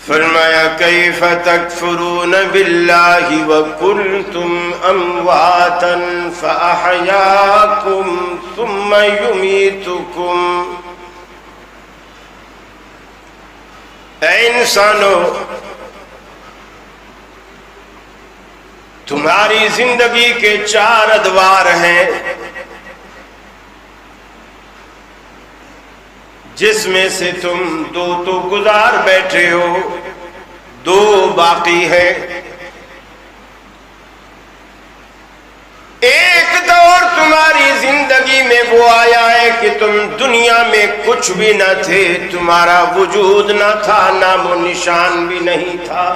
فرمایا کیف تکفرون باللہ وکنتم امواتا فاحیاکم ثم یمیتکم۔ اے انسانو، تمہاری زندگی کے 4 ادوار ہیں جس میں سے تم 2 تو گزار بیٹھے ہو، 2 باقی ہے۔ ایک دور تمہاری زندگی میں وہ آیا ہے کہ تم دنیا میں کچھ بھی نہ تھے، تمہارا وجود نہ تھا، نام و نشان بھی نہیں تھا،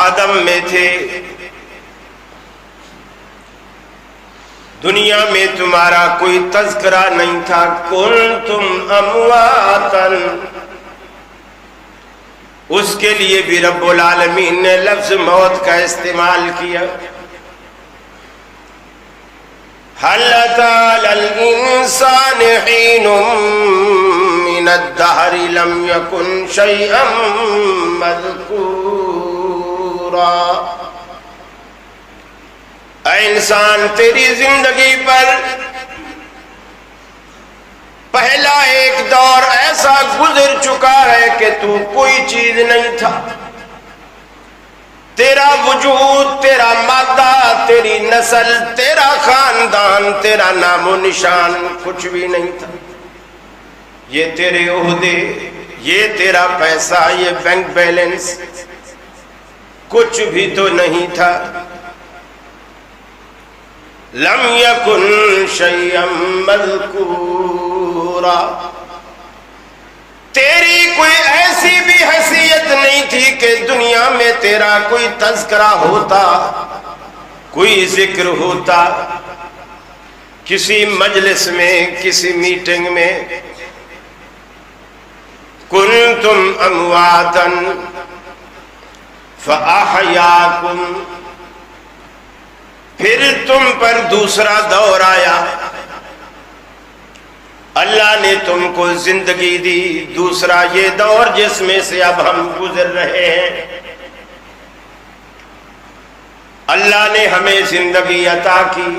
آدم میں تھے۔ دنیا میں تمہارا کوئی تذکرہ نہیں تھا، کنتم امواتا، اس کے لیے بھی رب العالمین نے لفظ موت کا استعمال کیا۔ هل أتى على الإنسان حين من الدهر لم يكن شيئا مذكورا۔ اے انسان، تیری زندگی پر پہلا ایک دور ایسا گزر چکا ہے کہ تو کوئی چیز نہیں تھا، تیرا وجود، تیرا مادہ، تیری نسل، تیرا خاندان، تیرا نام و نشان کچھ بھی نہیں تھا۔ یہ تیرے عہدے، یہ تیرا پیسہ، یہ بینک بیلنس کچھ بھی تو نہیں تھا۔ لم یکن شیئا مذکورا، تیری کوئی ایسی بھی حیثیت نہیں تھی کہ دنیا میں تیرا کوئی تذکرہ ہوتا، کوئی ذکر ہوتا، کسی مجلس میں، کسی میٹنگ میں۔ کنتم امواتا فاحیاکم، پھر تم پر دوسرا دور آیا، اللہ نے تم کو زندگی دی، دوسرا یہ دور جس میں سے اب ہم گزر رہے ہیں۔ اللہ نے ہمیں زندگی عطا کی،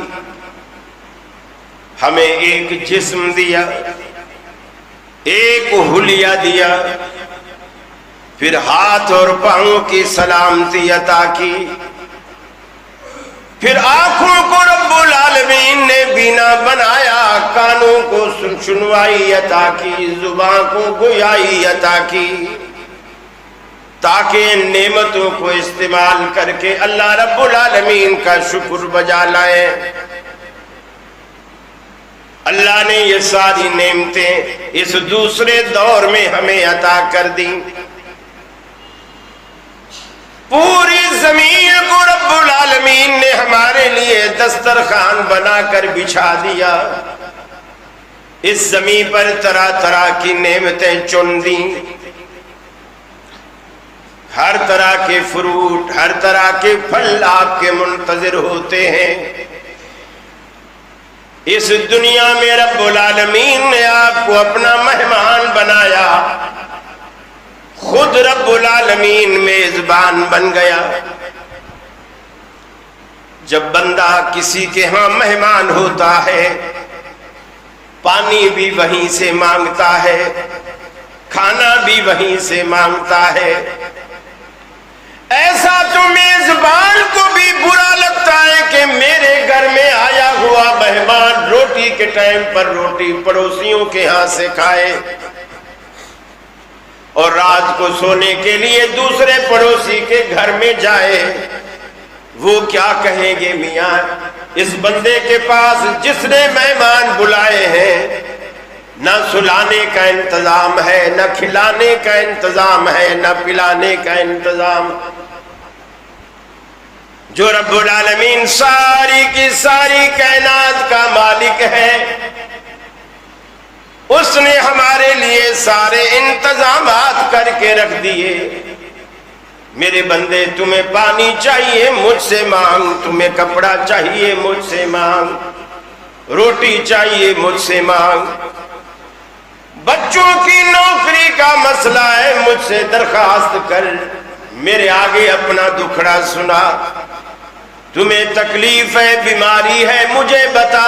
ہمیں ایک جسم دیا، ایک حلیہ دیا، پھر ہاتھ اور پاؤں کی سلامتی عطا کی، پھر آنکھوں کو رب العالمین نے بینا بنایا، کانوں کو سنوائی عطا کی، زبان کو گویائی عطا کی، تاکہ ان نعمتوں کو استعمال کر کے اللہ رب العالمین کا شکر بجا لائیں۔ اللہ نے یہ ساری نعمتیں اس دوسرے دور میں ہمیں عطا کر دیں۔ پوری زمین کو رب العالمین نے ہمارے لیے دسترخوان بنا کر بچھا دیا، اس زمین پر طرح طرح کی نعمتیں چن دیں، ہر طرح کے فروٹ، ہر طرح کے پھل آپ کے منتظر ہوتے ہیں۔ اس دنیا میں رب العالمین نے آپ کو اپنا مہمان بنایا، خود رب العالمین میزبان بن گیا۔ جب بندہ کسی کے ہاں مہمان ہوتا ہے، پانی بھی وہیں سے مانگتا ہے، کھانا بھی وہیں سے مانگتا ہے۔ ایسا تو میزبان کو بھی برا لگتا ہے کہ میرے گھر میں آیا ہوا مہمان روٹی کے ٹائم پر روٹی پڑوسیوں کے ہاں سے کھائے، اور رات کو سونے کے لیے دوسرے پڑوسی کے گھر میں جائے۔ وہ کیا کہیں گے، میاں اس بندے کے پاس جس نے مہمان بلائے ہیں، نہ سلانے کا انتظام ہے، نہ کھلانے کا انتظام ہے، نہ پلانے کا انتظام۔ جو رب العالمین ساری کی ساری کائنات کا مالک ہے، اس نے ہمارے لیے سارے انتظامات کر کے رکھ دیے۔ میرے بندے، تمہیں پانی چاہیے مجھ سے مانگ، تمہیں کپڑا چاہیے مجھ سے مانگ، روٹی چاہیے مجھ سے مانگ، بچوں کی نوکری کا مسئلہ ہے مجھ سے درخواست کر، میرے آگے اپنا دکھڑا سنا، تمہیں تکلیف ہے بیماری ہے مجھے بتا۔